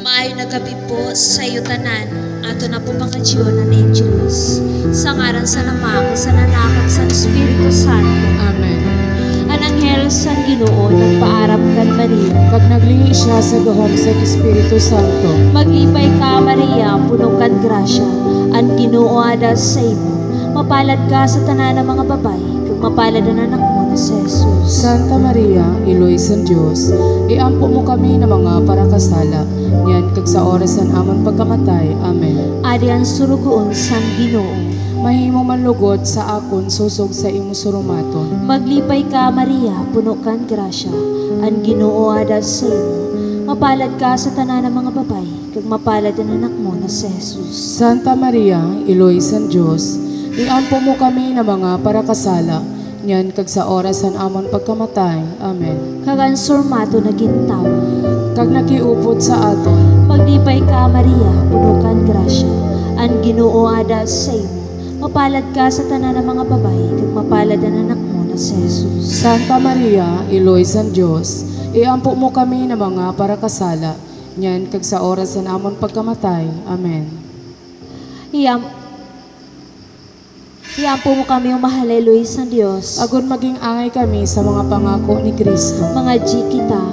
Maayo na gabi po sa iyo tanan, ato na po makadyonan ni Angelus. Sa ngaran sa Nama, sa Nanakag sa Espiritu Santo. Amen. Ang anghel sa Ginoo nagpaaram kan Maria. Kag naglihi siya sa gahom sa Espiritu Santo. Maglipay ka Maria, puno kan grasya. Ang Ginoo ada sa imo. Mapalad ka sa tanan ng mga babae, kag mapalad ang anak mo na si Jesus. Santa Maria, Iloy sa Diyos, iampo mo kami na mga parakasala, niyan kag sa orasan amon pagkamatay. Amen. Adi ang surugoon sang Ginoo. Mahimo man lugod sa akon susog sa imo surumaton. Maglipay ka Maria, puno kan grasya. Ang Ginoo ada sa imo. Mapalad ka sa tanan ng mga babae, kag mapalad ang anak mo na si Jesus. Santa Maria, Iloy sa Diyos, iampo mo kami na mga parakasala, niyan kag sa orasan amon pagkamatay. Amen. Kag ang surmato na gintaw. Kag nakiupod sa aton. Maglipay ka Maria, puno kan grasya. Ang Ginoo ada sa imo. Mapalad ka sa tanan ng mga babae, kag mapalad ang anak mo na si Jesus. Santa Maria, Iloy sa Diyos, iampo mo kami na mga parakasala, niyan kag sa orasan amon pagkamatay. Amen. Iampo mo kami ang mahaleluy sa Diyos. Agon maging angay kami sa mga pangako ni Kristo. Mga G kita,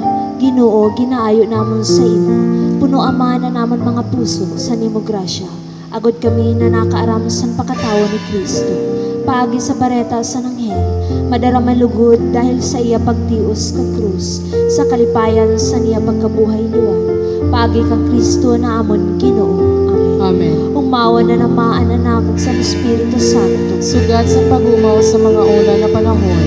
Ginoo, ginaayo namon sa imo. Puno ama na namon mga puso sa nimo grasya. Agod kami na nakaaram sa pakatawo ni Kristo. Paagi sa bareta sa nanghel, madaraman lugod dahil sa iya pagtios ka krus, sa kalipayan sa niya pagkabuhay liwan. Paagi kang Kristo na amon Ginoo. Amen. Amen. Umawa na namaan anak sa Espiritu Santo. Sugat sa pagumaw sa mga una na panahon,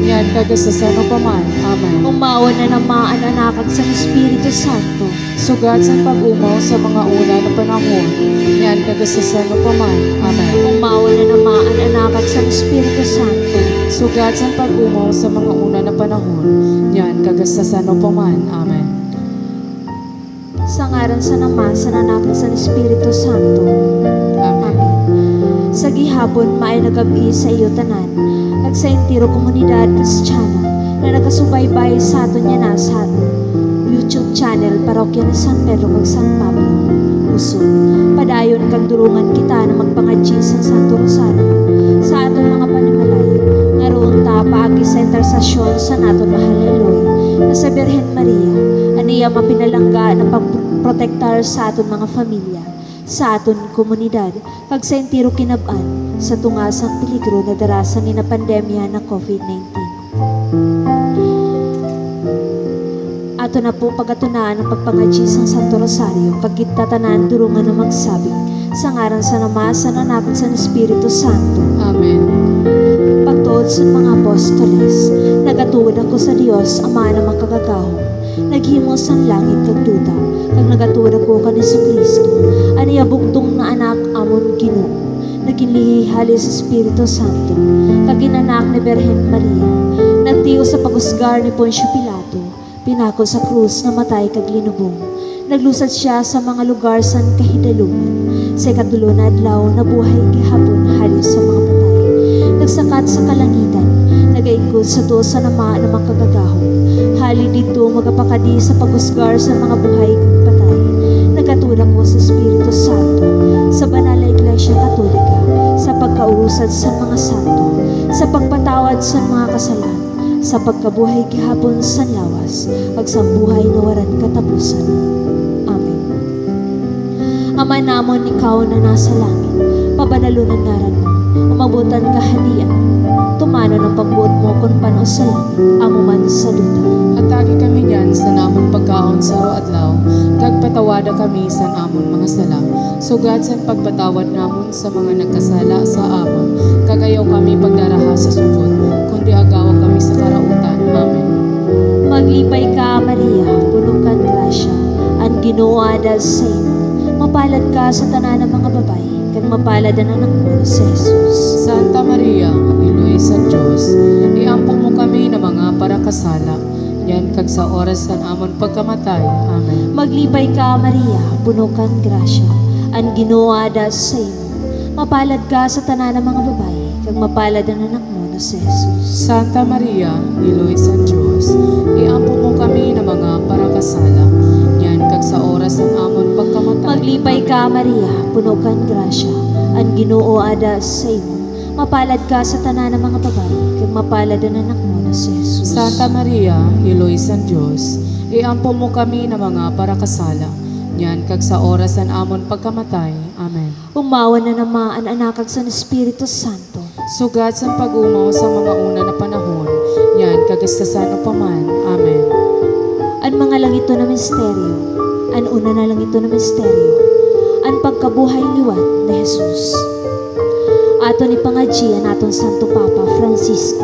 niyan kag sa sano pa man. Amen. Umawa na namaan anak sa Espiritu Santo. Sugat sa pagumaw sa mga una na panahon, niyan kag sa sano pa man. Amen. Umawa na namaan anak sa Espiritu Santo. Sugat sa pagumaw sa mga una na panahon, niyan kag sa sano pa man. Amen. Sa ngaran sa Nama, sa Anak, sa Espiritu Santo. Amen. Sa gihapon, maay nagabi sa iyo tanan, ag sa entiro komunidad Kristiyana na nagasubaybay sa aton niya na sa YouTube channel Parokya ni San Pedro kag San Pablo. Uson, padayon kag durungan kita na magpangadji sa Santo Rosario sa aton mga panimalay. Ngaroon ta paagi sa intersesyon sa naton mahaleluy na sa Birhen Maria, aniya mapinalangga na pagprotektar sa aton mga pamilya, sa aton komunidad, kag sa entiro kinab-an sa tungasang peligro na darasang ina pandemya na COVID-19. Ato na po pagatunaan ang pagpangadji sa Santo Rosario, kag kita tanan durungan na magsabi, sa ngaran sa Nama, sa Anak, sa Espiritu Santo. Amen. Pagtuod sa mga apostoles, nagatuod ako sa Dios, Ama na makagagahom, naghimos ang langit kag duta, kag nagatuod ako kan Jesucristo, aniya bugtong na anak amon Ginoo, naginlihihali sa Espiritu Santo, kag ginanak ni Birhen Maria, nagtiyo sa pagusgar ni Poncio Pilato, pinako sa krus na matay kag linubong, naglusad siya sa mga lugar san kahidalungan, sa ikatulo na adlaw na buhay gihapon halos sa mga patay, nagsakat sa kalangitan, nagaingkod sa to sa Nama na makagagahom, hali dito magapakadi sa pagusgar sa mga buhay kag patay, nagatuda ko sa Espiritu Santo, sa banal na Iglesia Katolika, sa pagkaurusad sa mga santo, sa pagpatawad sa mga kasalan, sa pagkabuhay gihapon sa lawas, ag sa buhay na waran katapusan. Amen. Ama namon, ikaw na nasa langit, pabanalunan ngaran mo, umabutan kahalian, tumano ng pagbuot mo kung pano sa langit, amo man sa duta. Atagi kami niyan sa namon pagkaon sa adlaw, kag patawada kami sa namon mga sala. Sugat sa pagpatawad namon sa mga nagkasala sa ama, kag ayaw kami pagdaraha sa sugod, kundi agawa kami sa karautan. Amen. Maglipay ka Maria, puno kan grasya, ang Ginoo ada sa imo. Mapalad ka sa tanan ng mga babae, kag mapalad ang anak mo na si Jesus. Santa Maria, Iloy sa Diyos, iampo mo kami na mga parakasala, yan kag sa oras sa amon pagkamatay. Amen. Maglipay ka Maria, puno kan grasya, ang Ginoo ada sa imo. Mapalad ka sa tanan ng mga babae, kag mapalad ang anak mo na si Jesus. Santa Maria, Iloy sa Diyos, iampo mo kami na mga parakasala, yan kag sa oras ng amon pagkamatay. Maglipay ka, Maria, puno kang grasya, ang Ginoo ada sa imo. Mapalad ka sa tanan ng mga babae, kag mapalad ang anak mo na si Jesus. Santa Maria, Iloy San Diyos, iampo mo kami na mga parakasala, yan kag sa oras an amon pagkamatay. Amen. Umawa na naman ang anak kag sa Espiritu Santo. Sugat sa pag-umaw sa mga una na panahon, yan kagastasan upaman. Amen. Ang mga langito na misteryo, ang una na langito na misteryo, ang pagkabuhay liwat ni Jesus. Ato ni pangadjian aton Santo Papa Francisco,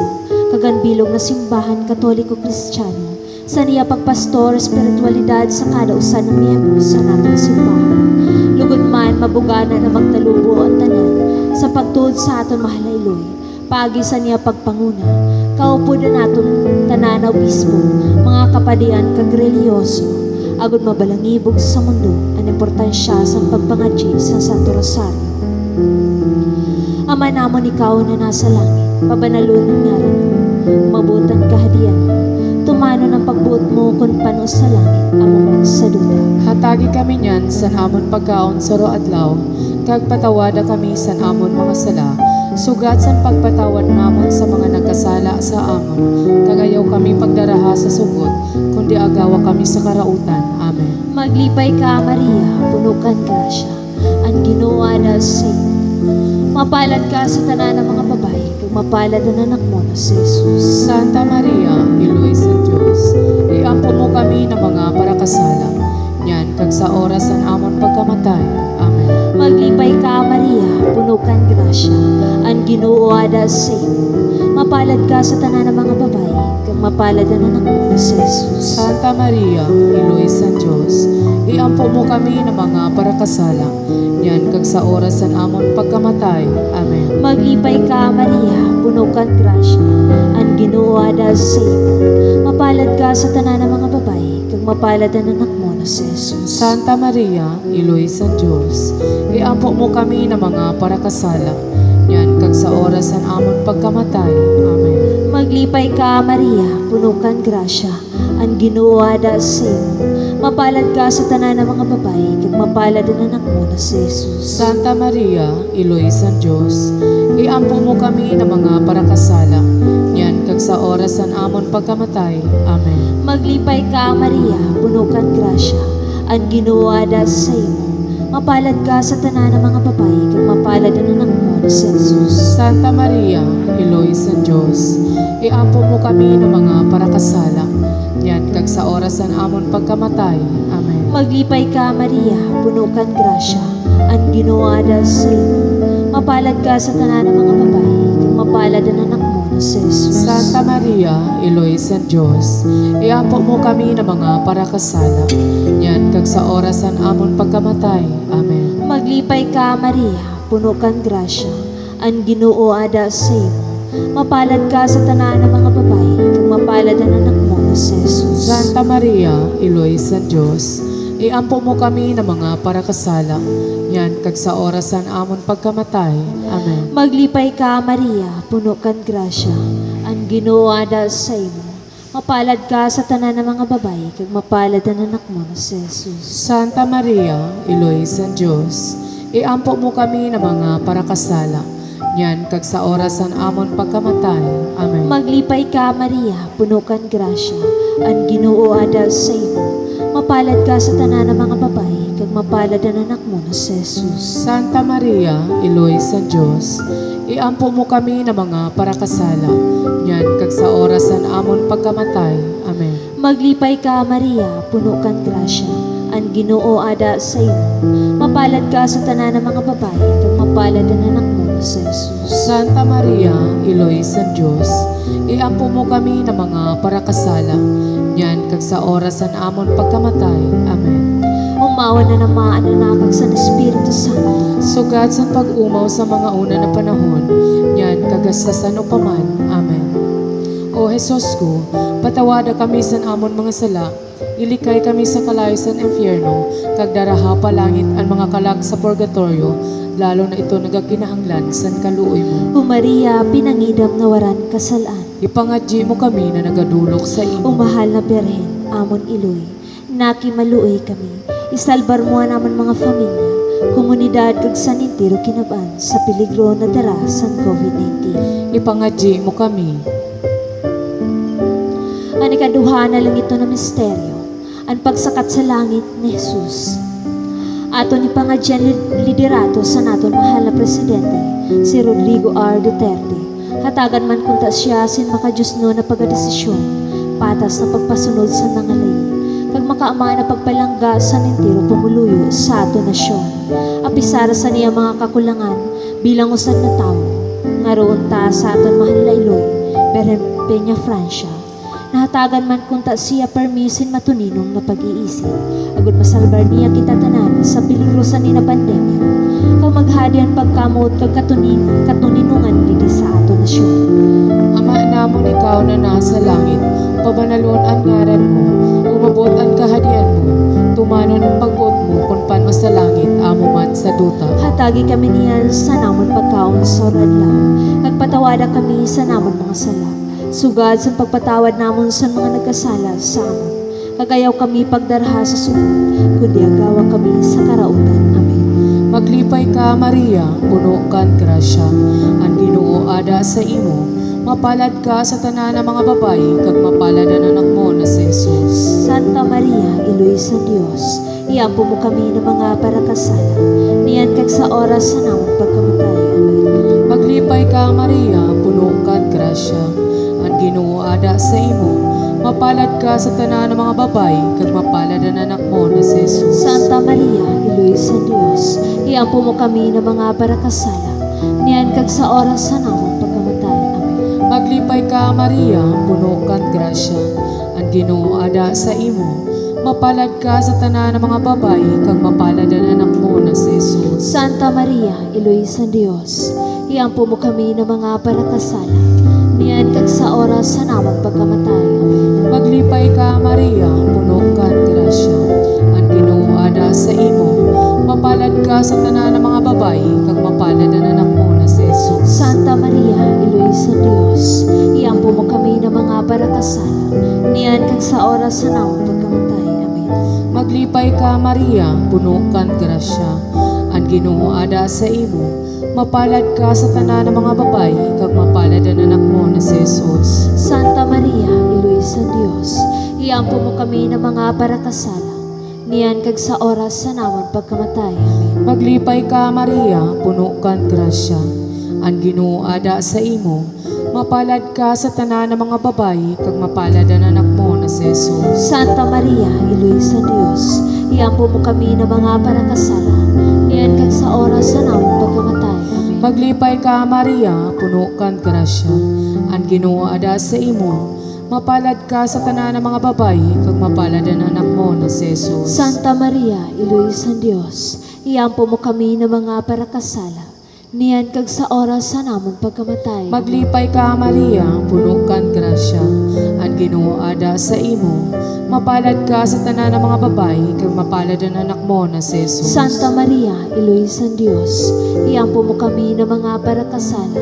kaganbilog na simbahan Katoliko Kristiyano, sa niya pagpastor espiritualidad sa kada usa ng miyembro sa natong simbahan. Lugod man mabugana na magtalubo ang tanan sa pagtuod sa aton mahalayloy, pagi sa niya pagpanguna, kaupo na naton tanan na obispo, mga kapadian kag reliyoso, agud mabalangibog sa mundo ang importansya sa pagpangadji sa Santo Rosario. Ama namon ikaw na nasa langit, pabanalon ng ngaran mo, mabutan kahadian mo, tumano ng pagbuot mo kung pano sa langit, amon sa duta. Hatagi kami niyan san amon pagkaon sa adlaw, kag patawada kami san amon mga sala, sugat san pagpatawad namon sa mga nagkasala sa amon, kagayaw kami pagdaraha sa sugot, kundi agawa kami sa karautan. Amen. Maglipay ka, Maria, puno kang grasya, ang Ginoo ada sa imo. Mapalad ka sa tanan ng mga babae, kag mapalad ang anak mo na si Jesus. Santa Maria, Iloy San Diyos, iampo mo kami na mga parakasala, yan kag sa oras an amon pagkamatay. Amen. Maglipay ka, Maria, puno kang grasya, ang Ginoo ada sa imo. Mapalad ka sa tanan ng mga babae, kag mapalad ang anak mo na si Jesus. Santa Maria, Iloy San Diyos, iampo mo kami na mga parakasala, yan kag sa oras an amon pagkamatay. Amen. Maglipay ka, Maria, puno kang grasya, ang Ginoo ada sa imo. Mapalad ka sa tanan ng mga babae, kag mapalad ang anak mo na si Jesus. Santa Maria, Iloy San Diyos, iampo mo kami na mga parakasala, yan kag sa oras an amon pagkamatay. Amen. Maglipay ka, Maria, puno kang grasya, ang Ginoo ada sa imo. Mapalad ka sa tanan ng mga babae, kag mapalad ang anak mo na si Jesus. Santa Maria, Iloy San Diyos, iampo mo kami na mga parakasala, yan kag sa oras an amon pagkamatay. Amen. Maglipay ka, Maria, puno kang grasya, ang Ginoo ada sa imo. Mapalad ka sa tanan ng mga babae, kag mapalad ang anak mo na si Jesus. Santa Maria, Iloy San Diyos, iampo mo kami ng mga parakasala, yan kag sa oras an amon pagkamatay. Amen. Maglipay ka, Maria, puno kang grasya, ang Ginoo ada sa imo. Mapalad ka sa tanan ng mga babae, kag mapalad ang anak mo na si Jesus. Santa Maria, Iloy San Diyos, iampo mo kami ng mga parakasala, yan kag sa oras an amon pagkamatay. Amen. Maglipay ka, Maria, puno kang grasya, ang Ginoo ada sa imo. Mapalad ka sa tanan ng mga babae, kag mapalad ang anak mo na si Jesus. Santa Maria, Iloy San Diyos, iampo mo kami ng mga parakasala, yan kag sa oras an amon pagkamatay. Amen. Maglipay ka, Maria, puno kang grasya, ang Ginoo ada sa imo. Mapalad ka sa tanan ng mga babae, kag mapalad ang anak mo na si Jesus. Santa Maria, Iloy San Diyos, iampo mo kami ng mga parakasala, yan kag sa oras an amon pagkamatay. Amen. Maglipay ka, Maria, puno kang grasya, ang Ginoo ada sa imo. Mapalad ka sa tanan ng mga babae, kag mapalad ang anak mo na si Jesus. Santa Maria, Iloy San Diyos, iampo mo kami ng mga parakasala, yan kag sa oras an amon pagkamatay. Amen. Maglipay ka, Maria, puno kang grasya, ang Ginoo ada sa imo. Mapalad ka sa tanan ng mga babae, kag mapalad ang anak mo na si Jesus. Santa Maria, Iloy San Diyos, iampo mo kami ng mga parakasala, yan kag sa oras an amon pagkamatay. Amen. Umawa na naman ang anak sa Espiritu Santo. Sugat sa pag-umaw sa mga una na panahon, yan kagastasan upaman. Amen. O Jesus ko, patawada kami sa amon mga sala, ilikay kami sa kalayo sa impyerno, kag daraha pa langit ang mga kalag sa purgatorio, lalo na ito nagakinahanglan san kaluoy mo. O Maria, pinangidam na waran kasalaan. Ipangadji mo kami na nagadulok sa O imo. mahal na Birhen, amon iloy, nakimaluoy kami. Isalbar mo naman mga pamilya, komunidad kag sanitiro kinaban sa peligro na dara sa COVID-19. Ipangadji mo kami. Ang ikaduha na lang ito na misteryo, ang pagsakat sa langit ni Jesus. Aton ipangadyan liderato sa naton mahal na presidente, si Rodrigo R. Duterte. Hatagan man kunta siya sin makadiyos no na pagdesisyon, patas na pagpasunod sa mga lay. Kag makaama na pagpalangga sa nintiro pumuluyo sa ato nasyon. Apisara sa niya mga kakulangan bilang usad na tao. Ngaroon ta sa aton mahal na Iloy, Berhen Peña, Francia. Nahatagan man kunta siya permisin matuninong na pag-iisip. Agud masalbar niya kita tanan sa peligro sa nina pandemya. Kag maghadian pagkamot kag katuninungan didi sa ato nasyon. Ama namon ikaw na nasa langit, pabanalon ang ngaran mo, umabot ang kahadian mo, tumanon ang pagbuot mo kung paano sa langit, amo man sa duta. Hatagi kami niyan sa namon pagkaon sa radlaw. Kag patawada kami sa namon mga sala. Sugad sa pagpatawad namon sa mga nagkasala sa amon. Kagayaw kami pagdarha sa sugod, kundi agawa kami sa karautan. Amen. Maglipay ka, Maria, puno kan grasya, ang Ginoo ada sa imo, mapalad ka sa tanan ng mga babayi, kag mapalad ang anak mo na si Jesus. Santa Maria, Iloy sa Dios, iampo mo kami ng mga parakasala, niyan kag sa oras sa namon pagkamatay. Amen. Maglipay ka, Maria, puno kan grasya, ang Ginoo ada sa imo, mapalad ka sa tanan ng mga babayi, kag mapalad ang anak mo na si Jesus. Santa Maria, Iloy sa Dios, iampo mo kami ng mga parakasala, niyan kag sa oras sa namon pagkamatay. Amen. Maglipay ka, Maria, puno kan grasya, ang Ginoo ada sa imo, mapalad ka sa tanan ng mga babayi, kag mapalad ang anak mo na si Jesus. Santa Maria, Iloy sa Dios, iampo mo kami ng mga parakasala, niyan kag sa oras sa namon pagkamatay. Amen. Maglipay ka, Maria, puno kan grasya, ang Ginoo ada sa imo, mapalad ka sa tanan ng mga babayi, kag mapalad ang anak mo na si Jesus. Santa Maria, Iloy sa Dios, iampo mo kami ng mga parakasala, niyan kag sa oras sa namon pagkamatay. Amen. Maglipay ka, Maria, puno kan grasya, ang Ginoo ada sa imo, mapalad ka sa tanan ng mga babayi, kag mapalad ang anak mo na si Jesus. Santa Maria, Iloy sa Dios, iampo mo kami ng mga parakasala, niyan kag sa oras sa namon pagkamatay. Amen. Maglipay ka, Maria, puno kan grasya, ang Ginoo ada sa imo, mapalad ka sa tanan ng mga babayi, kag mapalad ang anak mo na si Jesus. Santa Maria, Iloy sa Dios, iampo mo kami ng mga parakasala, niyan kag sa oras sa namon pagkamatay. Amen. Maglipay ka, Maria, puno kan grasya, ang Ginoo ada sa imo, mapalad ka sa tanan ng mga babayi, kag mapalad ang anak mo na si Jesus. Santa Maria, Iloy sa Dios, iampo mo kami ng mga parakasala, niyan kag sa oras sa namon pagkamatay. Maglipay ka, Maria, puno kan grasya, ang Ginoo ada sa imo, mapalad ka sa tanan ng mga babayi, kag mapalad ang anak mo na si Jesus. Santa Maria, Iloy sa Dios, iampo mo kami ng mga parakasala,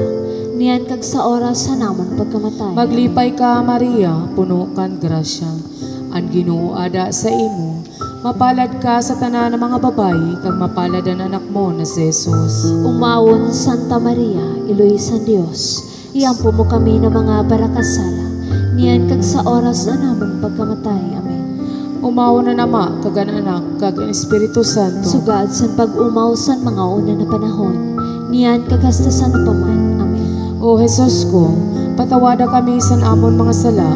niyan kag sa oras sa namon pagkamatay. Maglipay ka, Maria, puno kan grasya, ang Ginoo ada sa imo, mapalad ka sa tanan ng mga babayi, kag mapalad ang anak mo na si Jesus. Umawon Santa Maria, Iloy sa Dios, iampo mo kami ng mga parakasala, niyan kag sa oras na namon pagkamatay. Amen. Umawa na nama, kag ang anak, kag ang Espiritu Santo. Sugad sa pag-umaw sa mga una na panahon, niyan kag hasta sa napaman. Amen. O Jesus ko, patawada kami sa amon mga sala,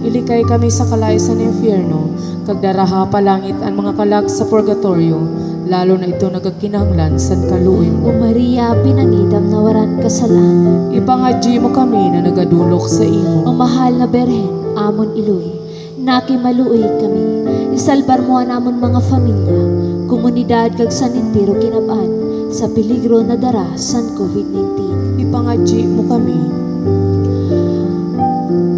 ilikay kami sa kalaysan ng impyerno, kag daraha palangit ang mga kalag sa purgatorio, lalo na ito nagakinahanglan sa kaluoy O mo. Maria, pinangidam na waran kasalan, Ipangadji mo kami na nagadulok sa o imo. mahal na Berhen, amon Iloy, nakimaluoy kami, isalbar mo namon mga pamilya, komunidad kag sanitiro kinaban, sa peligro na dara san COVID-19. Ipangadji mo kami.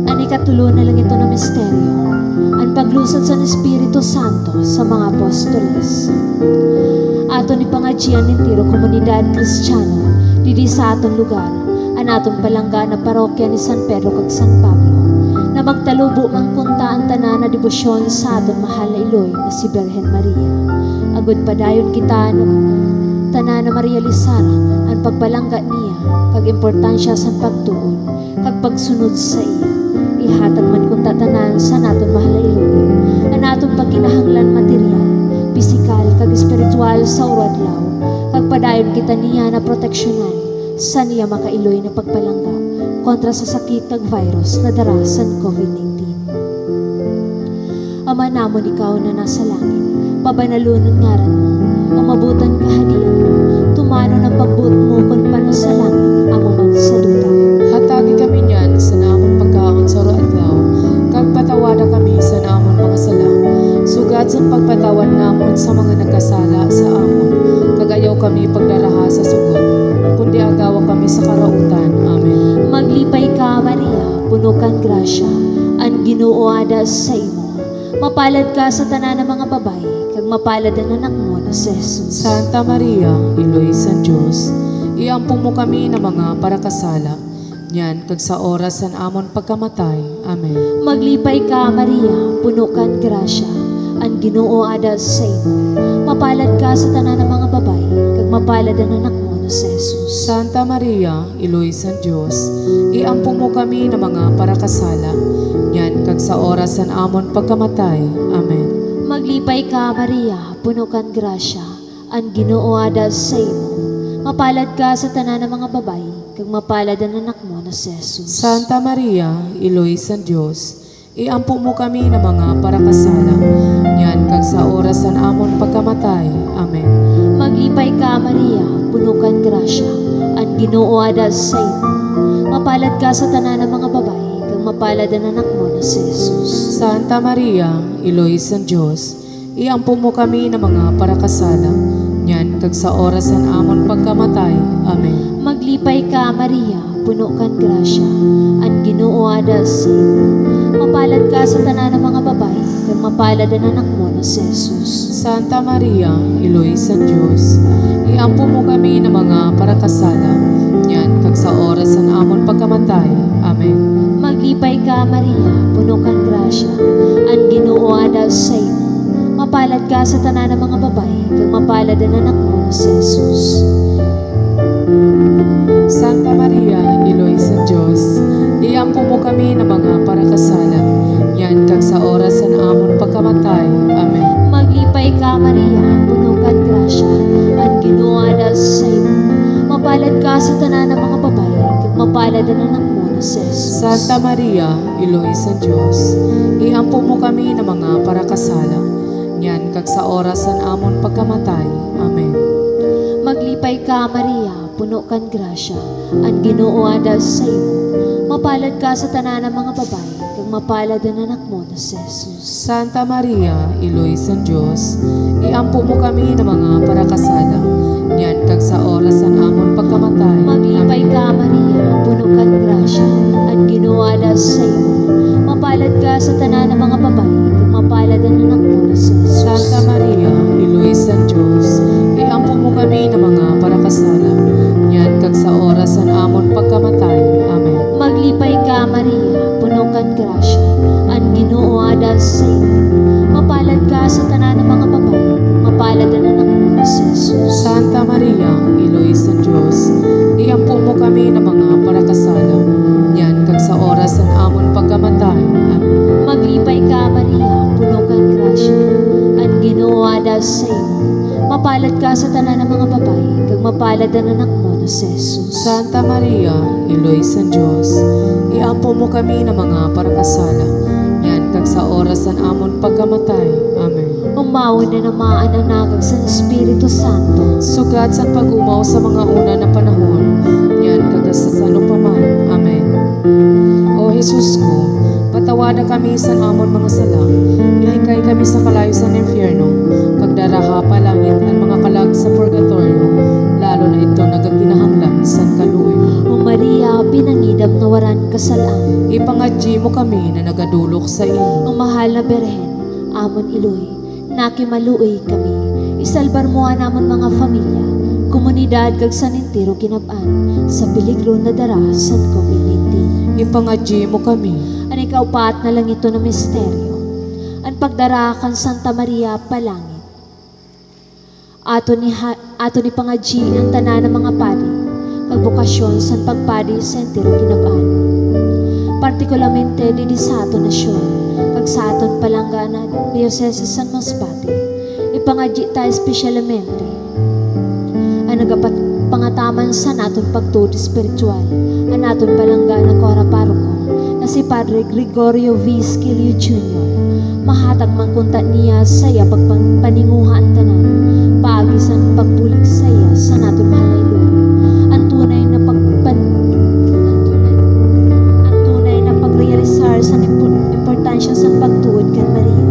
Ani katulo na lang ito na misteryo, ang paglusad sa Espiritu Santo sa mga apostoles. Aton ipangadjian ng tiro komunidad Kristiyano, didi sa aton lugar, ang aton palangga na parokya ni San Pedro kag San Pablo. na magtalubo man kunta ang tanan na debosyon sa aton mahal na Iloy na si Birhen Maria. Agud padayon kita no tanan na Maria Lisara ang pagbalangga niya kag importansya sa pagtuon kag pagsunod sa iya. Ihatag man kunta tanan sa naton mahal na Iloy ang aton pagkinahanglan material, pisikal kag espiritual sa uradlaw kag padayon kita niya na proteksyonan sa niya makailoy na pagpalangga kontra sa sakit kag virus na darasan COVID-19. Ama namon ikaw na nasa langit, pabanalunan ngaran mo, mamabutan kahadian mo, tumano ng pagbuot mo kon pano sa langit, amo man sa duta. Hatagi kami niyan sa namon pagkaon sa adlaw, kag patawada kami sa namon mga sala. Sugad sa pagpatawad namon sa mga nagkasala sa amon, kagayaw kami pagdaraha sa sugot, kundi agawa kami sa karautan. Amen. Maglipay ka, Maria, puno kang grasya, ang Ginoo ada sa imo. Mapalad ka sa tanan ng mga babay, kag mapalad ang anak mo na si Jesus. Santa Maria, Iloy sa Diyos, iampung mo kami na mga parakasala, yan kag sa oras san amon pagkamatay. Amen. Maglipay ka, Maria, puno kang grasya, ang Ginoo ada sa imo. Mapalad ka sa tanan ng mga babay, kag mapalad ang anak mo na si Jesus. Santa Maria, Iloy sa Diyos, iampung mo kami na mga parakasala, yan kag sa oras san amon pagkamatay. Amen. Maglipay ka, Maria, puno kang grasya, ang Ginoo ada sa imo. Mapalad ka sa tanan ng mga babay, kag mapalad ang anak mo na si Jesus. Santa Maria, Iloy sa Diyos, iampung mo kami na mga parakasala, yan kag sa oras san amon pagkamatay. Amen. Maglipay ka, Maria, puno kang grasya, ang Ginoo ada sa imo. Mapalad ka sa tanan ng mga babay, kag mapalad ang anak mo na si Jesus. Santa Maria, Iloy sa Diyos, iampung mo kami na mga parakasala, yan kag sa oras san amon pagkamatay. Amen. Maglipay ka, Maria, puno kang grasya, ang Ginoo ada sa imo. Mapalad ka sa tanan ng mga babay, kag mapalad ang anak mo na si Jesus. Santa Maria, Iloy sa Diyos, iampung mo kami na mga parakasala, yan kag sa oras san amon pagkamatay. Amen. Maglipay ka, Maria, puno kang grasya, ang Ginoo ada sa imo. Mapalad ka sa tanan ng mga babay, kag mapalad ang anak mo na si Jesus. Santa Maria, Iloy sa Diyos, iampung mo kami na mga parakasala, yan kag sa oras san amon pagkamatay. Amen. Maglipay ka, Maria, puno kang grasya, ang Ginoo ada sa imo. Mapalad ka sa tanan ng mga babay, kag mapalad ang anak mo na si Jesus. Santa Maria, Iloy sa Diyos, iampung mo kami na mga parakasala, yan kag sa oras san amon pagkamatay. Amen. Maglipay ka, Maria, puno kang grasya, ang Ginoo ada sa imo. Mapalad ka sa tanan ng mga babay, kag mapalad ang anak mo na si Jesus. Santa Maria, Iloy sa Diyos, iampung mo kami na mga parakasala, yan kag sa oras san amon pagkamatay. Maglipay ka, Maria, puno kang grasya, ang Ginoo ada sa imo. Mapalad ka sa tanan ng mga babay, kag mapalad ang anak mo na si Jesus. Santa Maria, Iloy sa Diyos, iampung mo kami na mga parakasala, yan kag sa oras san amon pagkamatay. Amen. Maglipay ka, Maria, puno kang grasya, ang Ginoo ada sa imo. Mapalad ka sa tanan ng mga babay, kag mapalad ang anak mo na si Jesus. Santa Maria, Iloy sa Diyos, iampung mo kami na mga parakasala, yan kag sa oras san amon pagkamatay. Amen. Maglipay ka, Maria, puno kang grasya, ang Ginoo ada sa imo. Mapalad ka sa tanan ng mga babay, kag mapalad ang anak mo na si Jesus. Santa Maria, Iloy sa Diyos, iampung mo kami na mga parakasala, yan kag sa oras san amon pagkamatay. Amen. Umawin na namaan ang nakag sa Espiritu Santo. Sugat sa pag-umaw sa mga una na panahon, yan kag sa paman. Amen. O Jesus ko, patawada kami sa amon mga sala, ilikay kami sa kalayo sa impyerno, pagdaraha palangit ang mga kalag sa purgatorio, lalo na ito nagaginahanglan sa kaluoy. O Maria, pinangidam nga waran kasalaan. Ipangadji mo kami na nagadulok sa imo. O mahal na Berhen, amon iloy, nakimaluoy kami. Isalbar mo namon mga pamilya, komunidad kag sanintiro kinab-an sa peligro na dara sa COVID-19. Ipangadji mo kami. Ang ikaupat na lang ito na misteryo. Ang pagdarakan Santa Maria palangit. Ato ni pangadji ang tanan ng mga padi, kagbukasyon sa pagpadi sa entero kinabaan. Partikularmente di sa ato nasyon, kag sa aton palangganan, Diocese San Masbate, ipangadji ta espesyalmente. Ang nagapat pangataman sa naton pagtud espiritual, ang naton palangganan kora paroko, na si Padre Gregorio V. Esquilio Jr. Mahatag man kunta niya saya pagpaninguha ang tanan, paagisan pagbulig saya sa naton mahalay Lord. Ang tunay na pagrealisar sa importansya sa pagtuod kan Maria.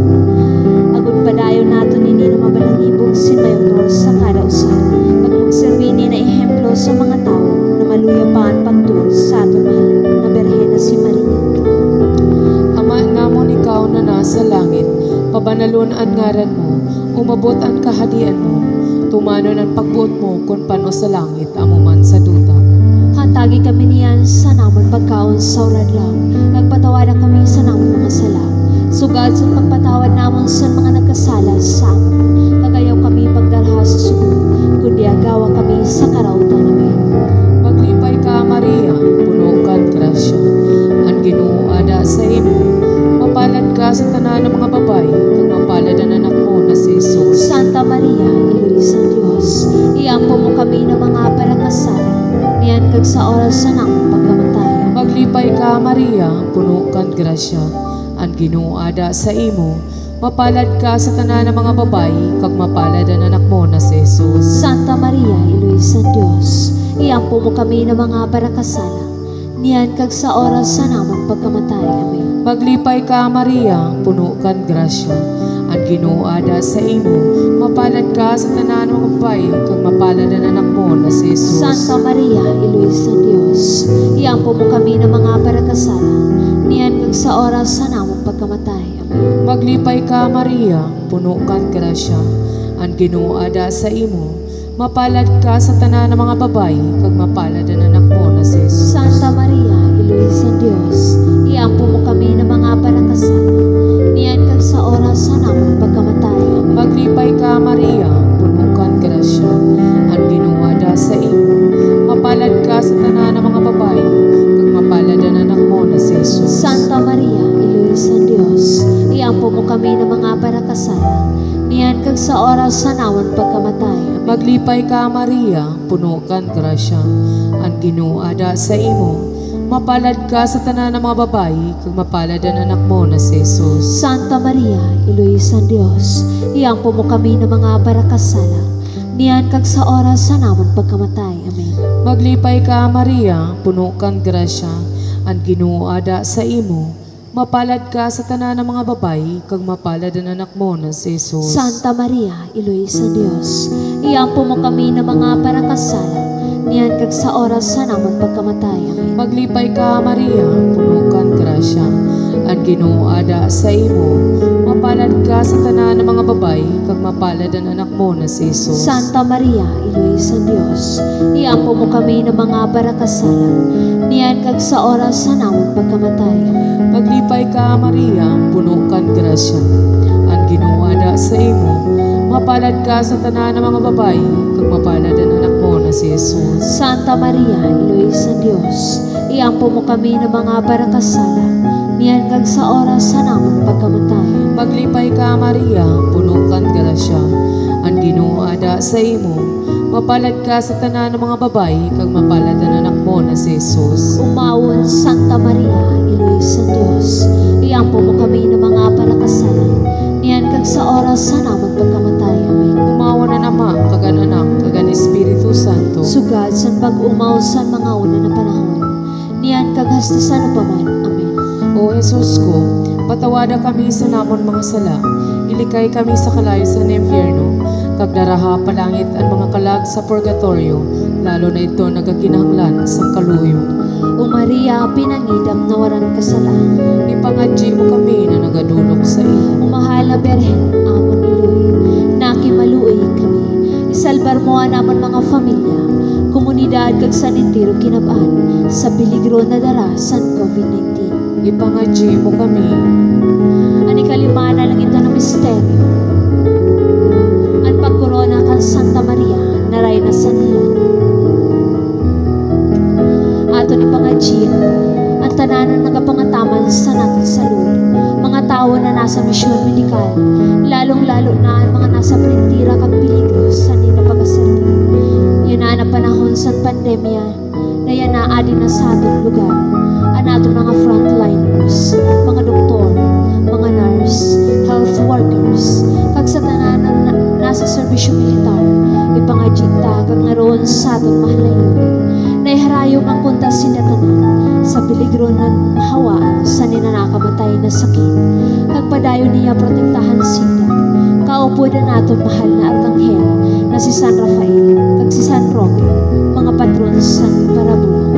Agud padayon naton ini na mabalangibog si Mayor sa kada usa, pag magserbi ni na ehemplo sa mga tao na maluya pa ang pagtuod sa aton mahal na Birhen na si Maria. Ama namon ikaw na nasa langit, pabanalon ang ngaran mo, umabot ang kahadian mo, tumanon ang pagbuot mo kung pano sa langit, amuman sa duta. Hatagi kami niyan sa namon pagkaon sa uradlaw, nagpatawad kami sa namon mga sala, sugad sa pagpatawad namon sa mga nagkasala sa amin, kagayaw kami pagdarha sa sugo, kundi agawa kami sa karautan namin. Maglipay ka Maria, puno kan grasya, ang Ginoo ada sa imo, mapalad ka sa tanan ng mga babae, kag mapalad ang anak mo na si Jesus. Santa Maria, Iluis ng Diyos, iampo mo kami ng mga parakasala, niyan kag sa oras sa namon pagkamatay. Maglipay ka Maria, puno kan grasya, ang Ginoo ada sa imo, mapalad ka sa tanan ng mga babae, kag mapalad ang anak mo na si Jesus. Santa Maria, Iluis ng Diyos, iampo mo kami ng mga parakasala, niyan kag sa oras sa namon pagkamatay. Amen. Maglipay ka Maria, puno kan grasya, ang Ginoo ada sa imo, mapalad ka sa tanan ng mga babae, kag mapalad ang anak mo na si Jesus. Santa Maria, Iluis ng Diyos, iampo mo kami ng mga parakasala, niyan kag sa oras sa namon pagkamatay. Amen. Maglipay ka Maria, puno kan grasya, ang Ginoo ada sa imo, mapalad ka sa tanan ng mga babae, kag mapalad ang anak mo na si Jesus. Santa Maria, Iluis ng Diyos, iampo mo kami ng mga parakasala, niyan kag sa oras sa namon pagkamatay. Amen. Maglipay ka Maria, puno kan grasya, ang Ginoo ada sa imo, mapalad ka sa tanan ng mga babae, kag mapalad ang anak mo na si Jesus. Santa Maria, Iluis ng Diyos, iampo mo kami ng mga parakasala, niyan kag sa oras sa namon pagkamatay. Amen. Maglipay ka Maria, puno kan grasya, ang Ginoo ada sa imo, mapalad ka sa tanan ng mga babae, kag mapalad ang anak mo na si Jesus. Santa Maria, Iluis ng Diyos, iampo mo kami ng mga parakasala, niyan kag sa oras sa namon pagkamatay. Amen. Maglipay ka Maria, puno kan grasya, ang Ginoo ada sa imo, mapalad ka sa tanan ng mga babae, kag mapalad ang anak mo na si Jesus. Santa Maria, Iluis ng Diyos, iampo mo kami ng mga parakasala, niyan kag sa oras sa namon pagkamatay. Amen. Maglipay ka Maria, puno kan grasya, ang Ginoo ada sa imo, mapalad ka sa tanan ng mga babae, kag mapalad ang anak mo na si Jesus. Santa Maria, Iluis ng Diyos, iampo mo kami ng mga parakasala, niyan kag sa oras sa namon pagkamatay. Amen. Maglipay ka Maria, puno kan grasya, ang Ginoo ada sa imo, mapalad ka sa tanan ng mga babae, kag mapalad ang anak mo na si Jesus. Santa Maria, Iluis ng Diyos, iampo mo kami ng mga parakasala, niyan kag sa oras sa namon pagkamatay. Maglipay ka Maria, puno kan grasya, ang Ginoo ada sa imo, mapalad ka sa tanan ng mga babae, kag mapalad ang anak mo na si Jesus. Umawon, Santa Maria, Iluis ng Diyos, iampo mo kami ng mga parakasala, niyan kag sa oras sa namon pagkamatay. Amen. Umawa na Ama, kag ang Anak, kag ang Espiritu Santo. Sugad sa pag-umaw sa mga una na panahon, niyan kag hastasan upaman. Amen. O Jesus ko, patawada kami sa namon mga sala, ilikay kami sa kalayosan ng impyerno, kag daraha palangit ang mga kalag sa purgatorio, lalo na ito nagakinahanglan sa kaluyo. O Maria, pinangidam na waran kasala, Ipangadji mo kami na nagadulok sa iyo. o mahal na Birhen, amon iloy, nakimaluoy kami, isalbar mo ang namon mga pamilya, komunidad kag sanitiro kinabaan, sa peligro na dara sa COVID-19. ipangadji mo kami. Ani kalimana lang ito ng misteryo. Ang pagkorona kan Santa Maria, naray na sa nilan. Ato ni pangadji, ang tananan nagapangataman sa natin salud. Mga tao na nasa misyon medikal, lalong-lalo na ang mga nasa printira kag peligro sa ninapagaserbi. Yan na panahon sa pandemya, na yan na adin na sa atong lugar. Ang atong mga frontliners, mga doktor, mga nurse, health workers, kag sa tananan na nasa serbisyo militar, ipangajita kag naroon sa atong mahalayon. Naiharayo ang kunta sinatanan sa peligro ng hawaan sa ninanakamatay na sakit. Kagpadayon niya protektahan sila. Kaupo na naton mahal na arkanghel na si San Rafael kag si San Roque, mga patron sa Parabulo.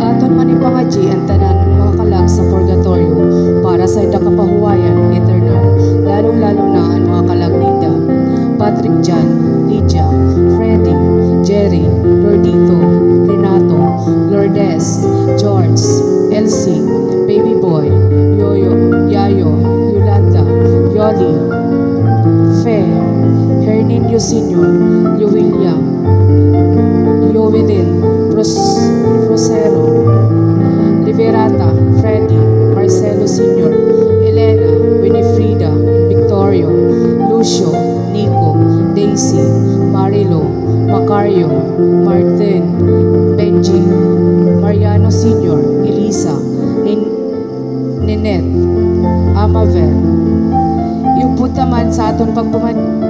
Aton man ipangadji ang tanan ng mga kalag sa purgatorio para sa ida kapahuwayan eternal, lalong-lalo na ang mga kalag nida. Patrick John, Lydia, Freddy, Jerry, Lordito, Renato, Lourdes, George, Elsie, Baby Boy, Yoyo, Yayo, Yolanda, Yoli, Fe, Herninio Sr., William, Yovelin, Rosero, Liberata, Freddy, Marcelo Sr., Elena, Winifrida, Victorio, Lucio, Nico, Daisy, Marilo, Macario, Martin, Benji, Mariano Sr., Elisa, Ninette, Amavel. Iupod naman sa aton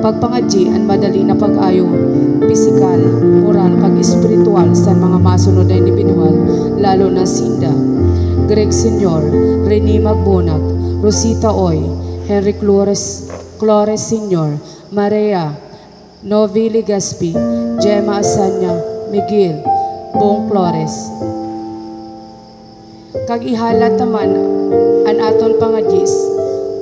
pagpangadji ang madali na pag-ayo, pisikal, moral, kag espiritual sa mga masunod na individual, lalo na Sinda, Greg Sr., Rene Magbonag, Rosita Oy, Henry Flores Sr., Maria, Novi Legaspi, Gemma Asanya, Miguel, Bong Flores. Kag ihalat naman an aton pangadjis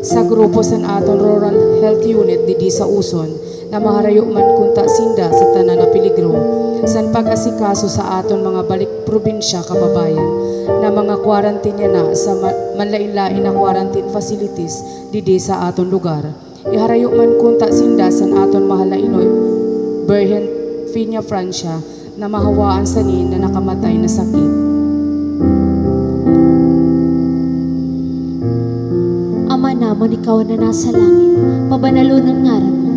sa grupo sa aton Rural Health Unit didi sa Uson na maharayo man kunta sinda sa tanan na peligro san pag-asikaso sa aton mga balik probinsya kababayan na mga quarantine na sa manlain-lain na quarantine facilities didi sa aton lugar. Iharayo man kunta sinda san aton mahal na Inoy Berhen Finia Francia na mahawaan sa ni na nakamatay na sakit. Ama namon ikaw na nasa langit, pabanalunan ngaran mo,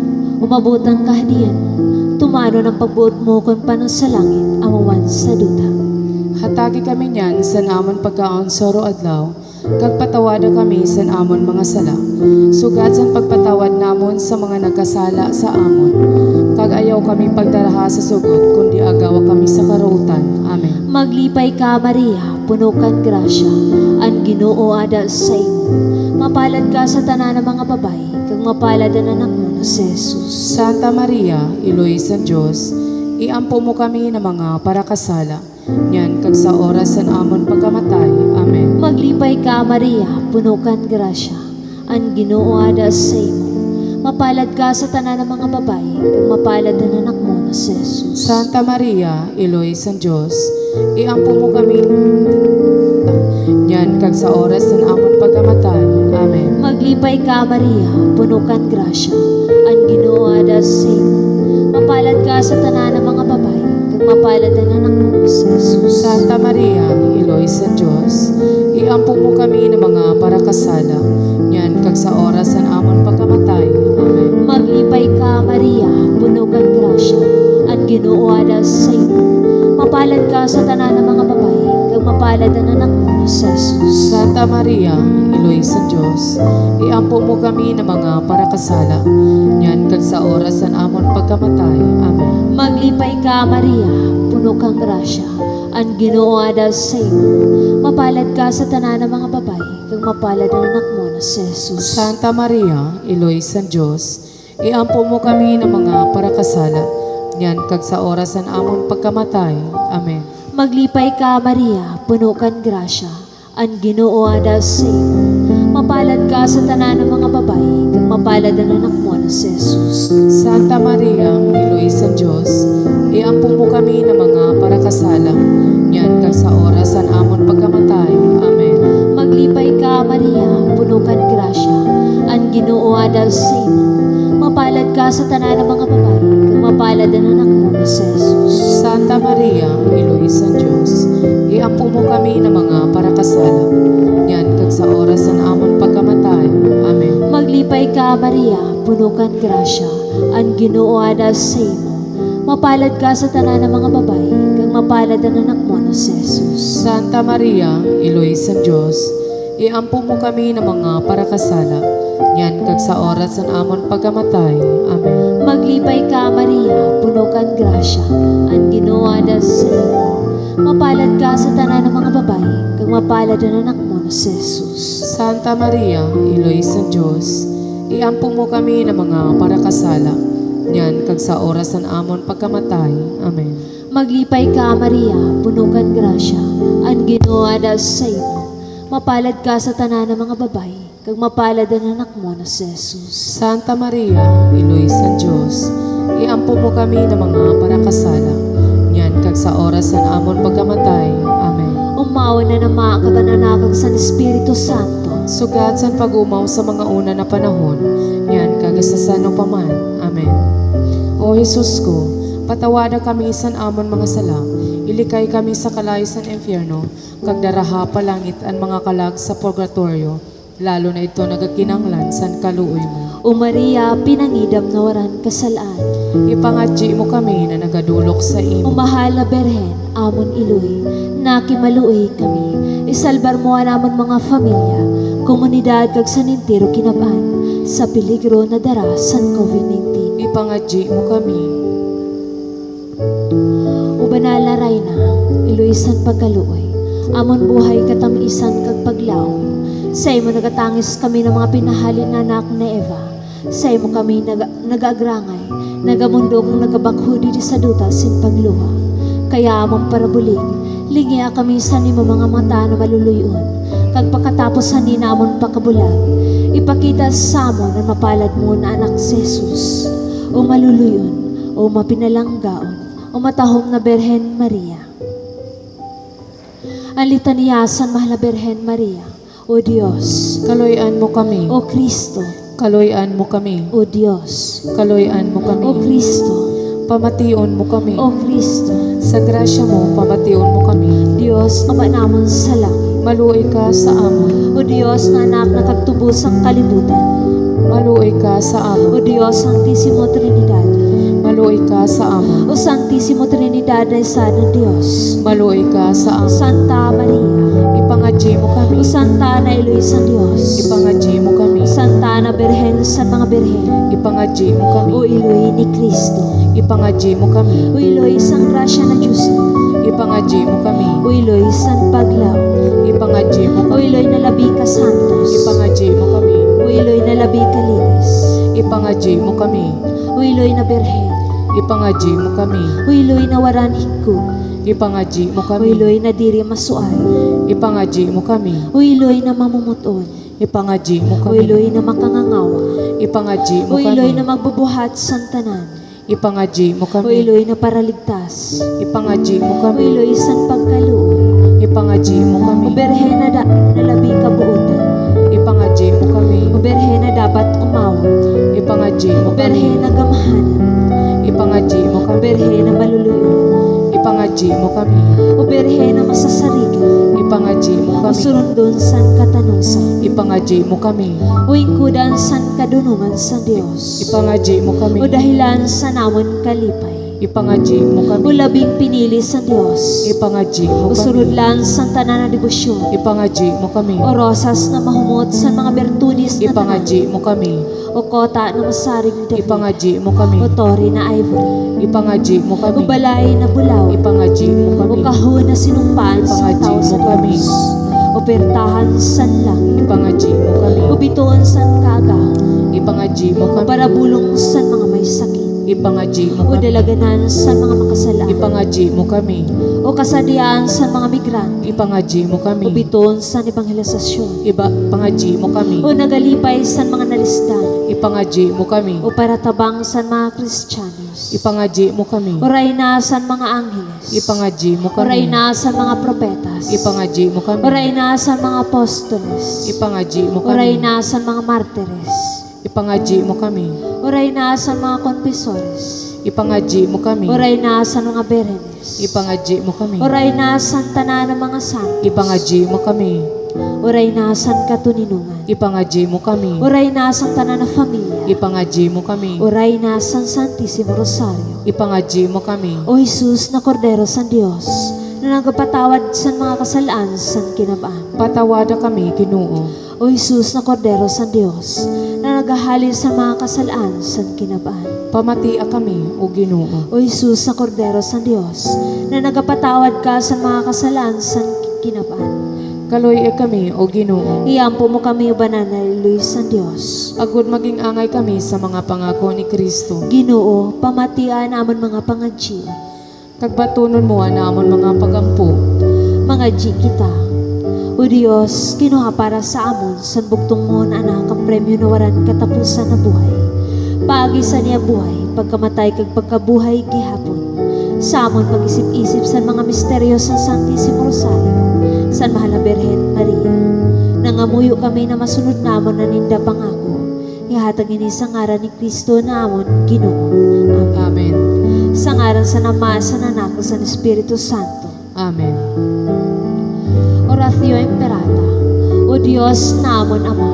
umabot ang kahadian mo, tumano ng pagbuot mo kung paano sa langit, amawan sa duta. Hatagi kami niyan sa namon pagkaon soro adlaw, kag patawada kami sa namon mga sala. Sugat sa pagpatawad namon sa mga nagkasala sa amon. Kag ayaw kami pagdaraha sa sugot, kundi agawa kami sa karutan. Amen. Maglipay ka, Maria, puno kan grasya, ang Ginoo ada sa imo. Mapalad ka sa tanan ng mga babae, kag mapalad ang anak mo na si Jesus. Santa Maria, Iloy sa Diyos, iampo mo kami ng mga parakasala. Nyan kag sa oras sa amon pagkamatay. Amen. Maglipay ka, Maria, puno kan grasya, ang Ginoo ada sa imo. Mapalad ka sa tanan ng mga babae, kag mapalad ang anak mo na si Jesus. Santa Maria, Iloy sa Diyos, iampo mo kami nyan kag sa oras sa amon pagkamatay. Amen. Maglipay ka, Maria, puno kan grasya, ang Ginoo ada sa imo. Mapalad ka sa tanan ng mga babae, kag mapalad ang anak mo na si Jesus. Santa Maria, Iloy sa Diyos, iampo mo kami ng mga parakasala. Nyan kag sa oras sa amon pagkamatay. Amen. Maglipay ka, Maria, puno kan grasya, ang Ginoo ada sa imo. Mapalad ka sa tanan ng mga babae, kag mapalad ang anak mo na si Jesus. Santa Maria, Iloy sa Diyos, iampo mo kami ng mga parakasala. Nyan kag sa oras sa amon pagkamatay. Amen. Maglipay ka, Maria, puno kang grasya, ang Ginoo ada sa imo. Mapalad ka sa tanan ng mga babae, kag mapalad ang anak mo na si Jesus. Santa Maria, Iloy sa Diyos, iampo mo kami ng mga parakasala. Nyan kag sa oras sa amon pagkamatay. Amen. Maglipay ka, Maria, puno kan grasya, ang Ginoo ada sa imo. Mapalad ka sa tanan ng mga babae, kag mapalad ang anak mo na si Jesus. Santa Maria, Iloy sa Diyos, iampo mo kami ng mga parakasala. Nyan kag sa oras sa amon pagkamatay. Amen. dahil sa imo. Mapalad ka sa tanan ng mga babae, kag mapalad ang anak mo na si Jesus. Santa Maria, Iloisa ng Diyos, iampo mo kami ng mga parakasala. Yan kag sa oras ng amon pagkamatay. Amen. Maglipay ka, Maria, puno kang grasya, ang Ginoo ada sa imo. Mapalad ka sa tanan ng mga babae, kag mapalad ang anak mo na si Jesus. Santa Maria, Iloisa ng Diyos, iampo mo kami ng mga parakasala. Yan kag sa oras ng amon pagkamatay. Amen. Maglipay ka, Maria, puno kang grasya, ang Ginoo ada sa imo. Mapalad ka sa tanan ng mga babae, kag mapalad ang anak mo na si Jesus. Santa Maria, Iloisa ng Diyos, iampo mo kami ng mga parakasala. Yan kag sa oras ng amon pagkamatay. Amen. Maglipay ka, Maria, puno kang grasya, ang Ginoo ada sa imo. Mapalad ka sa tanan ng mga babae, kag mapalad ang anak mo na si Jesus. Santa Maria, Iloisa ng Diyos, iampo mo kami ng mga parakasala. Yan kag sa oras ng amon pagkamatay. Amen. Umawa na naman kagananakag sa Espiritu Santo. Sugat sa pagumaw sa mga una na panahon. Yan kag sa sano paman. Amen. O Jesus ko, patawada kami sa amon mga sala. Ilikay kami sa kalayas ng impyerno, kag daraha palangit ang mga kalag sa purgatorio, lalo na ito nagakinanglan san kaluoy mo. O Maria, pinangidam na waran kasalaan. Ipangadji mo kami na nagadulok sa O imo. mahal na Berhen, amon iloy, nakimaluoy kami. Isalbar mo namon mga pamilya, komunidad kag sanintiro kinaban, sa peligro na dara san COVID-19. Ipangadji mo kami. O banal na Rayna, iloy san pagkaluoy, amon buhay katamisan kag paglaom. Sa imo nagatangis kami ng mga pinahalin na anak na Eva. Sa imo kami nagagrangay, nagamundok ng nagabakhudi di sa duta sin pagluha. Kaya among parabulig, lingia kami sa nimo mga mata na maluluyon. Kag pagkatapos sa ninamon pakabulag, ipakita sa amon ang mapalad mo na anak si Jesus. O maluluyon, o mapinalanggaon, o matahom na Berhen Maria. Ang litanya san mahal na Berhen Maria, O Diyos, Kaloyan mo kami. O Kristo, Kaloyan mo kami. O Diyos, Kaloyan mo kami. O Kristo, Pamation mo kami. O Kristo, Sa grasya mo, pamation mo kami. Diyos, Ama namon sa langit. Maluoy ka sa amon. O Diyos na anak na kagtubos ang kalibutan. Maluoy ka sa O amon. Diyos, Santissimo Trinidad. Maluoy ka sa amon. O Santissimo Trinidad na isa ng Diyos. Maluoy ka sa amon. Santa Maria. Ipangadji mo kami. O Santa na Eloy sa Diyos. Ipangadji mo kami. Santa na Berhen sa mga Berhen. Ipangadji mo kami. O Eloy ni Kristo. Ipangadji mo kami. O Eloy sang grasya na Diyos. Ipangadji mo kami. O Eloy sang paglaw. Ipangadji mo O kami. Eloy na labi ka santos. Ipangadji mo kami. O Eloy na labi ka linis. Ipangadji mo kami. O Eloy na Berhen. Ipangadji mo kami. O Eloy na waran higko. Ipangadji mo O kami. Eloy na diri masuay. Ipangadji mo kami. O Eloy na mamumuton. Ipangadji mo O kami. Eloy na makangangawa. Ipangadji O mo Eloy kami. na magbubuhat santanan. Ipangadji mo O kami. Eloy na paraligtas. Ipangadji mo O kami. Eloy san pagkaluoy. Ipangadji mo O kami. Berhen na labi ka buotan. Ipangadji mo kami. O Berhen na dapat umawa. Ipangadji O mo kami. Berhen na gamahanan. Ipangadji mo O kami. Berhen na maluluyon. Ipangadji mo kami. O Berhen na masasarigan. Ipangadji mo O kami. surundon san katanusan. Ipangadji mo kami. O ingkudan san kadunuman sa Dios. Ipangadji mo kami. O dahilan sa namon kalipay. Ipangadji mo O kami. labing pinili sa Dios. Ipangadji mo O kami. surudlan sa tanan na debosyon. Ipangadji mo kami. O rosas na mahumot sa mga bertudis na tanan. Ipangadji mo kami. O kota na masaring David. Ipangadji mo kami. O tori na ivory. Ipangadji mo O kami. balay na bulaw. Ipangadji mo O kami. kahon na sinumpaan sa Ipangadji tao sa mo kami. Diyos. O pertahan san langit. Ipangadji mo kami. O bituon san kagaw. Ipangadji mo O kami. parabulong san mga may sakit. Ipangadji mo O kami. dalaganan san mga makasalanan. Ipangadji mo kami. O kasadian san mga migrante. Ipangadji mo O kami. bituon san ebanghelisasyon. Ipangadji mo kami. O nagalipay san mga nalisdan. Ipangadji mo kami. O paratabang san mga Kristiyanos. Ipangadji mo kami. O rayna san mga angheles. Ipangadji mo O kami. rayna san mga propetas. Ipangadji mo O kami. rayna san mga apostoles. Ipangadji mo O kami. rayna san mga martires. Ipangadji mo kami. Uray na sa mga konfesores. Ipangadji mo kami. Uray na sa mga berenes. Ipangadji mo kami. Uray na sa tanan ng mga santos. Ipangadji mo kami. Uray na sa katuninungan. Ipangadji mo kami. Uray na sa tanan ng pamilya. Ipangadji mo kami. Uray na sa Santissimo Rosario. Ipangadji mo kami. O Jesus na Kordero sa Dios, na nagpatawad sa mga kasalaan sa kinabaan. Patawada kami, Ginoo. O Jesus na Kordero sa Dios, na nagahali sa mga kasalaan sa kinabaan. Pamatia kami, O Ginoo. O Jesus na Kordero sa Dios, na nagpatawad ka sa mga kasalaan sa kinabaan. Kaloy kami, O Ginoo. Iyampo mo kami ubanan na Luis sa Dios. Agud maging angay kami sa mga pangako ni Kristo. Ginoo, pamatian namon mga pangadji. Kagbatunon mo namon mga pagampo. Mga G kita. O Diyos, kinuha para sa amon, sa bugtong mo na anak ang premyo na waran katapusan na buhay. Paagi sa niya buhay, pagkamatay kag pagkabuhay gihapon. Sa amon pag-isip-isip sa mga misteryo sa Santissimo Rosario, sa Mahal na Birhen Maria. Nangamuyo kami na masunod namon na ninda pangako. Ihatag ini sa ngaran ni Kristo na amon, Ginoo. Amen. Amen. Sa ngaran sa Nama, sa Anak, sa Espiritu Santo. Amen. Oratio Imperata. O Diyos namon Ama,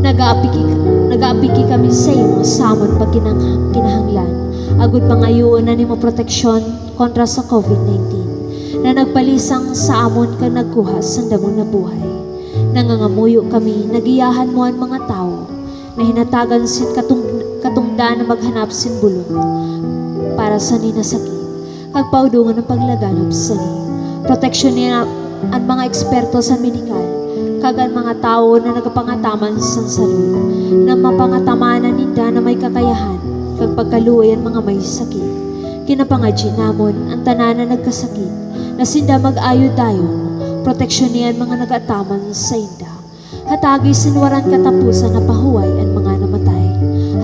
nagaapiki kami sa imo sa amon pagkinahanglan. Agud pangayoon na nimo proteksyon kontra sa COVID-19 na nagpalisang sa amon kag nagkuha sa damo na buhay. Nangangamuyo kami, nagiyahan mo ang mga tao na hinatagan sin katungdan na maghanap sin bulong para sa ninasakit. Kag paudungan ng paglaganap sa ni. Proteksyon niya ang mga eksperto sa medikal, kag ang mga tao na nagapangataman sa salud, na mapangatamaan ninda na may kakayahan, kag pagkaluoy ang mga may sakit. Kinapangadji namon ang tanan na nagkasakit, na sinda mag-ayo dayon, proteksyon niya ang mga nagataman sa inda. Hatagi sinwaran katapusan na pahuway ang mga namatay.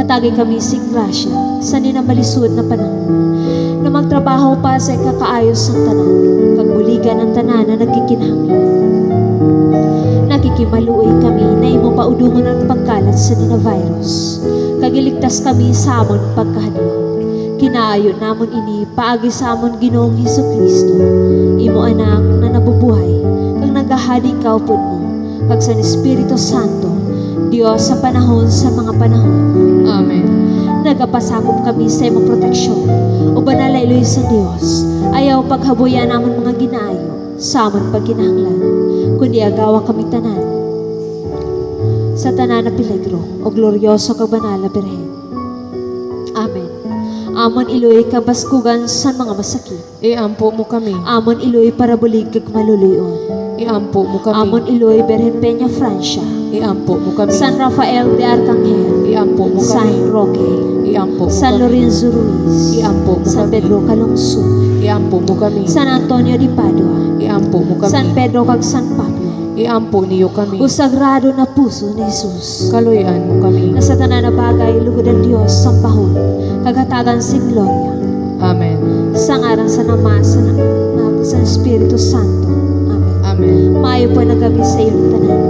Hatagi kami sing grasya sa ninamalisod na panahon, na magtrabaho pa sa kakaayos ng tanan, pagbuligan ang tanan na nagkikinahanglan. Nakikimaluoy kami na imo paudungan ang pagkalat sa nina-virus. Kagiligtas kami sa amon pagkahadlok. Kinaayo namon ini paagi sa amon Ginoong Hesukristo, imo anak na nabubuhay, kag nagahading kaupod mo, kag sa Espiritu Santo, Dios sa panahon sa mga panahon. Amen. Nagapasakop kami sa imong proteksyon. O banalay sa Dios, ayaw paghabuyan namon mga ginaayo sa amon pagkinahanglan, kundi agawa kami tanan sa tanan na peligro o gloryoso kag banal na Birhen. Amen. Amon iloy kabaskugan sa mga masakit. Iampo mo kami. Amon iloy parabulig kag maluluyon. Iampo mo kami. Amon iloy Birhen Peña Francia. Iampo mo kami. San Rafael de Arcangel. Iampo mo San kami. Roque. Iampo mo San kami. Lorenzo Ruiz. Iampo mo San kami. Pedro Calungsod. Iampo mo kami. San Antonio de Padua. Iampo mo kami. San Pedro kag San Pablo. Iampo niyo kami. O sagrado na puso ni Jesus. Kaloyan mo kami. Na sa tanan na bagay lugod ang Dios sa pahon, kagatagan si gloria. Amen. Sa ngaran sa Nama, sa Espiritu Santo. Amen. Amen. Maayo po na gabi sa iyong tanan.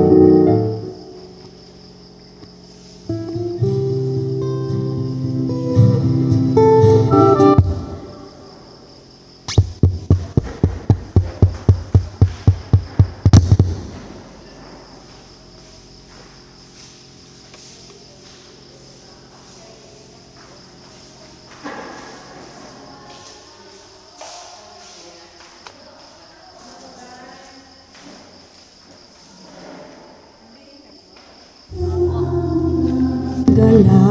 Gala